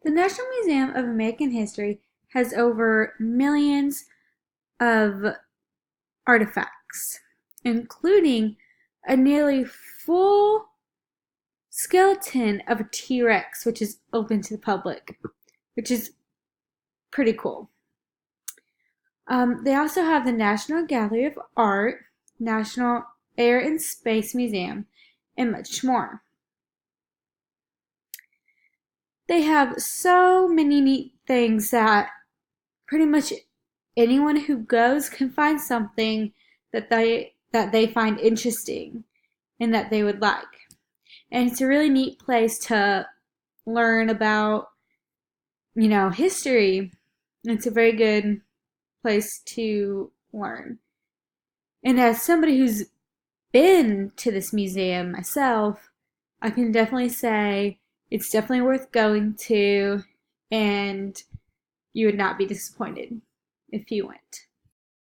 The National Museum of American History has over millions of artifacts, including a nearly full skeleton of a T-Rex, which is open to the public, which is pretty cool. They also have the National Gallery of Art, National Air and Space Museum, and much more. They have so many neat things that pretty much anyone who goes can find something that they find interesting and that they would like. And it's a really neat place to learn about, history. It's a very good place to learn. And as somebody who's been to this museum myself, I can definitely say it's definitely worth going to, and you would not be disappointed if you went.